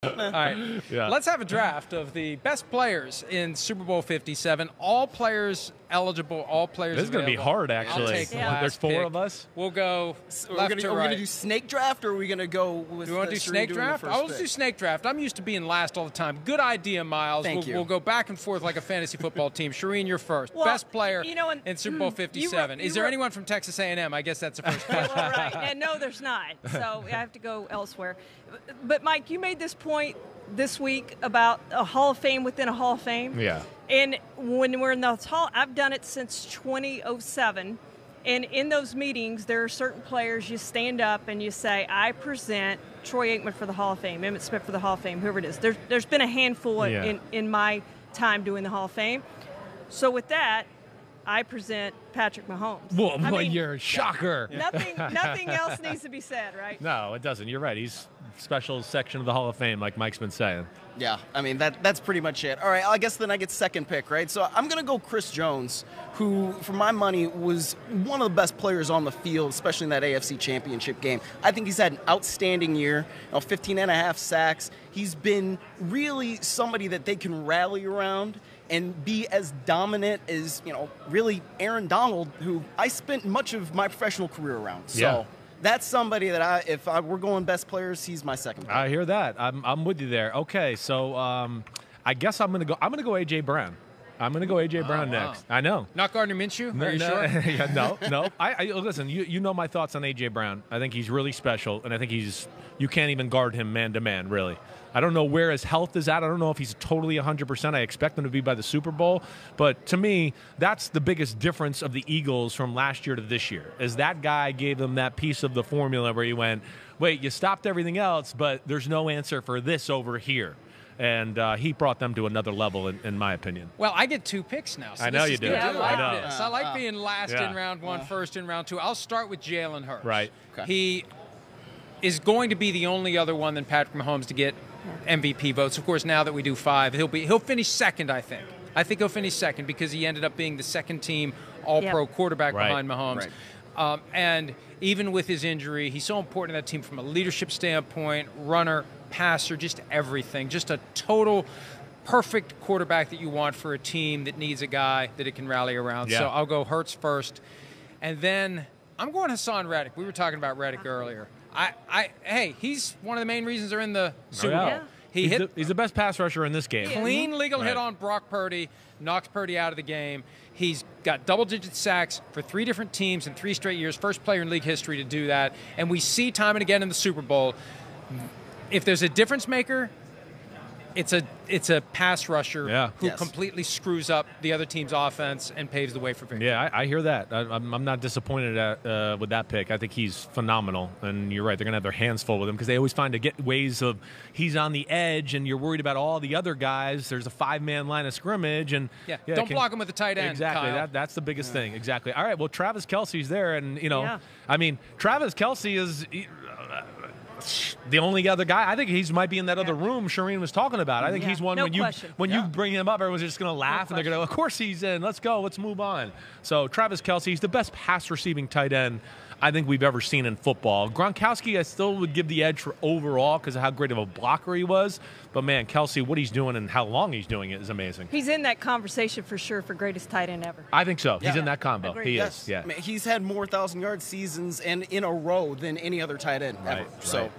All right, let's have a draft of the best players in Super Bowl 57. All players eligible, all players This is going to be hard, actually. There's 4 of us. We'll go left to right. Are we going to do snake draft, or are we going to go with Do you want to do snake draft? I'll do snake draft. I'm used to being last all the time. Good idea, Myles. Thank you. We'll go back and forth like a fantasy football team. Charean, you're first. Best player in Super Bowl 57. Is there anyone from Texas A&M? I guess that's the first question. Well, right. And no, there's not. So I have to go elsewhere. But, Mike, you made this point this week about a Hall of Fame within a Hall of Fame. Yeah. And when we're in the Hall, I've done it since 2007. And in those meetings, there are certain players you stand up and you say, I present Troy Aikman for the Hall of Fame, Emmitt Smith for the Hall of Fame, whoever it is. There's been a handful in my time doing the Hall of Fame. So with that, I present Patrick Mahomes. Well, you're a shocker. Nothing else needs to be said, right? No, it doesn't. You're right. He's special section of the Hall of Fame, like Mike's been saying. Yeah, I mean, that's pretty much it. All right, I guess then I get second pick, right? So I'm going to go Chris Jones, who, for my money, was one of the best players on the field, especially in that AFC Championship game. I think he's had an outstanding year, 15 and a half sacks. He's been really somebody that they can rally around and be as dominant as, really Aaron Donald, who I spent much of my professional career around. So that's somebody that if we're going best players, he's my second pick. I hear that. I'm with you there. Okay, so I guess I'm gonna go AJ Brown. I'm gonna go AJ Brown next. I know. Not Gardner Minshew? Are you sure? Yeah, no. I listen. You know my thoughts on AJ Brown. I think he's really special, and I think you can't even guard him man to man, really. I don't know where his health is at. I don't know if he's totally 100%. I expect him to be by the Super Bowl. But to me, that's the biggest difference of the Eagles from last year to this year, is that guy gave them that piece of the formula where you went, wait, you stopped everything else, but there's no answer for this over here. And he brought them to another level, in my opinion. Well, I get 2 picks now. So I know you do. I like I know. this. I like being last in round 1, first in round 2. I'll start with Jalen Hurts. Right. Okay. He is going to be the only other one than Patrick Mahomes to get MVP votes. Of course, now that we do 5, he'll finish second, I think. I think he'll finish second because he ended up being the second-team All-Pro quarterback behind Mahomes. Right. And even with his injury, he's so important to that team from a leadership standpoint, runner, passer, just everything. Just a total perfect quarterback that you want for a team that needs a guy that it can rally around. So I'll go Hurts first. And then I'm going Hassan Reddick. We were talking about Reddick earlier. Hey, he's one of the main reasons they're in the Super Bowl. Yeah. He's the best pass rusher in this game. Clean legal hit on Brock Purdy, knocks Purdy out of the game. He's got double-digit sacks for 3 different teams in 3 straight years. First player in league history to do that. And we see time and again in the Super Bowl, if there's a difference maker, it's a pass rusher who completely screws up the other team's offense and paves the way for victory. Yeah, I hear that. I'm not disappointed with that pick. I think he's phenomenal. And you're right, they're going to have their hands full with him because they always find to get ways of he's on the edge and you're worried about all the other guys. There's a 5-man line of scrimmage. And don't block him with the tight end. Exactly. That's the biggest thing. Exactly. All right, well, Travis Kelce's there. And, I mean, Travis Kelce is the only other guy. I think he might be in that other room Charean was talking about. I think he's one when you bring him up, everyone's just going to laugh and they're going to, of course he's in. Let's go. Let's move on. So Travis Kelce, he's the best pass receiving tight end I think we've ever seen in football. Gronkowski, I still would give the edge for overall because of how great of a blocker he was. But, man, Kelce, what he's doing and how long he's doing it is amazing. He's in that conversation for sure for greatest tight end ever. I think so. He's in that combo. He is, I mean, he's had more 1,000-yard seasons and in a row than any other tight end ever. So,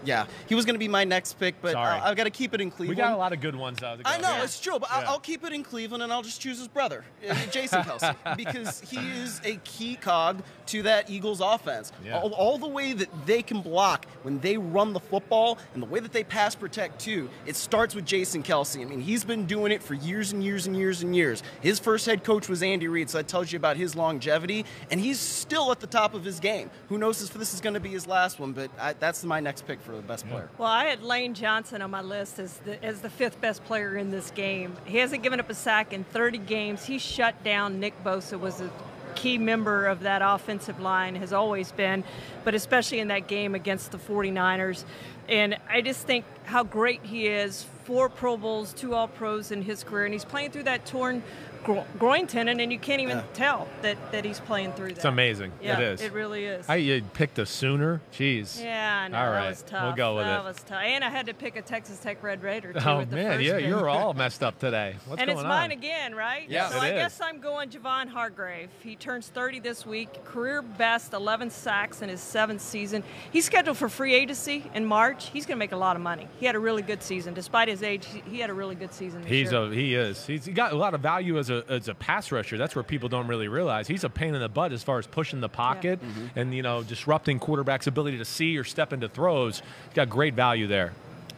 he was going to be my next pick, but I've got to keep it in Cleveland. We got a lot of good ones out. I know, it's true, but I'll keep it in Cleveland, and I'll just choose his brother, Jason Kelce, because he is a key cog to that Eagles offense. All the way that they can block when they run the football and the way that they pass protect, too, it starts with Jason Kelce. I mean, he's been doing it for years and years and years and years. His first head coach was Andy Reid, so that tells you about his longevity, and he's still at the top of his game. Who knows if this is going to be his last one, but that's my next pick for the best player. Well, I had Lane Johnson on my list as the 5th best player in this game. He hasn't given up a sack in 30 games. He shut down Nick Bosa, was a key member of that offensive line, has always been, but especially in that game against the 49ers. And I just think how great he is. 4 Pro Bowls, 2 All-Pros in his career, and he's playing through that torn groin tendon, and you can't even tell that he's playing through that. It's amazing. Yeah, it is. It really is. You picked a Sooner? Jeez. Yeah, I know. All right. That was tough. We'll go with that it. was tough. And I had to pick a Texas Tech Red Raider, too, Oh, at the man. first Yeah, pick. you're all messed up today. What's and going on? it's mine again, right? Yeah, so it I is. guess I'm going Javon Hargrave. He turns 30 this week. Career best 11 sacks in his 7th season. He's scheduled for free agency in March. He's going to make a lot of money. He had a really good season. Despite his age, he had a really good season this year. He is. He's got a lot of value as a pass rusher. That's where people don't really realize. He's a pain in the butt as far as pushing the pocket and, disrupting quarterbacks' ability to see or step into throws. He's got great value there.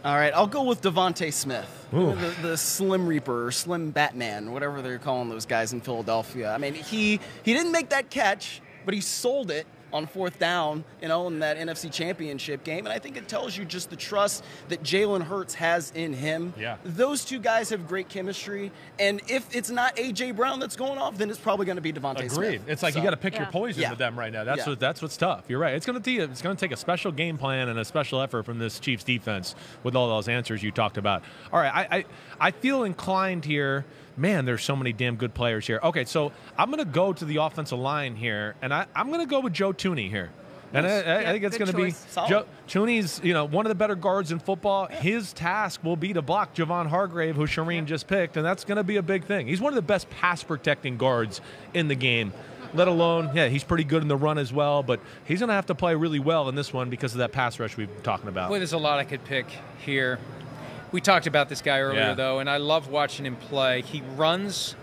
All right, I'll go with Devontae Smith, the Slim Reaper or Slim Batman, whatever they're calling those guys in Philadelphia. I mean, he didn't make that catch, but he sold it on 4th down, in that NFC Championship game. And I think it tells you just the trust that Jalen Hurts has in him. Yeah. Those two guys have great chemistry. And if it's not A.J. Brown that's going off, then it's probably going to be Devontae Smith. Agreed. It's like you got to pick your poison with them right now. That's what's tough. You're right. It's going to take a special game plan and a special effort from this Chiefs defense with all those answers you talked about. All right, I feel inclined here. Man, there's so many damn good players here. Okay, so I'm going to go to the offensive line here, and I'm going to go with Joe Thuney here. And I think it's going to be Joe Thuney's, one of the better guards in football. Yeah. His task will be to block Javon Hargrave, who Charean just picked, and that's going to be a big thing. He's one of the best pass-protecting guards in the game, let alone, he's pretty good in the run as well, but he's going to have to play really well in this one because of that pass rush we've been talking about. Boy, there's a lot I could pick here. We talked about this guy earlier, though, and I love watching him play. He runs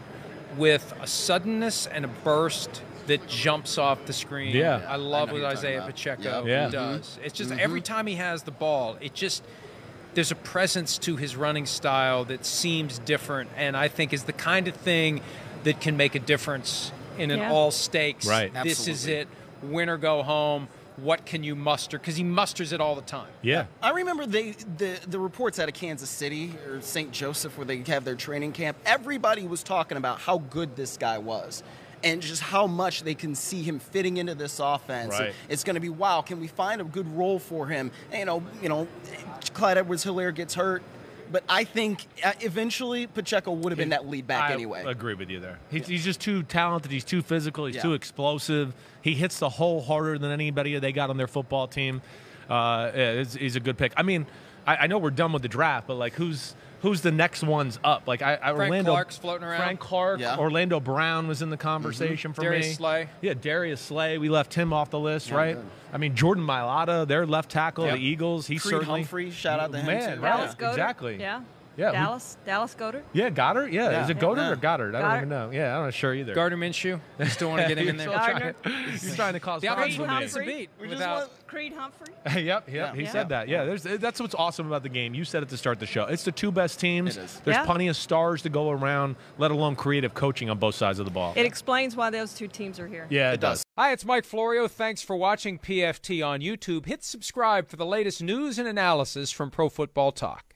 with a suddenness and a burst that jumps off the screen. Yeah. I love what Isaiah Pacheco does. It's just every time he has the ball, there's a presence to his running style that seems different, and I think is the kind of thing that can make a difference in an all-stakes. Right. This is it. Win or go home. What can you muster? Because he musters it all the time. Yeah. I remember the reports out of Kansas City or St. Joseph where they have their training camp. Everybody was talking about how good this guy was and just how much they can see him fitting into this offense. Right. It's going to be, wow, can we find a good role for him? And, Clyde Edwards-Helaire gets hurt. But I think eventually Pacheco would have been that lead back anyway. I agree with you there. He's just too talented. He's too physical. He's too explosive. He hits the hole harder than anybody they got on their football team. He's a good pick. I mean, I know we're done with the draft, but, who's the next ones up? Frank Clark's floating around. Frank Clark, Orlando Brown was in the conversation for Darius me. Slay. Yeah, Darius Slay. We left him off the list, right? Good. I mean, Jordan Mailata, their left tackle, the Eagles. He's Creed certainly Humphrey, shout out to him too. Dallas Goedert. Exactly. Yeah. Yeah, Dallas Goedert. Yeah, Goddard. Yeah, is it Goddard or Goddard? I don't Goddard. even know. Yeah, I'm not sure either. Gardner Minshew. You still want to get him in there? Gardner. He's trying to cause The problems offense with would me. miss a beat We just without. want- Creed Humphrey. Yep. He said that. Yeah, that's what's awesome about the game. You said it to start the show. It's the two best teams. It is. There's Yeah. plenty of stars to go around, let alone creative coaching on both sides of the ball. It explains why those two teams are here. Yeah, it does. Hi, it's Mike Florio. Thanks for watching PFT on YouTube. Hit subscribe for the latest news and analysis from Pro Football Talk.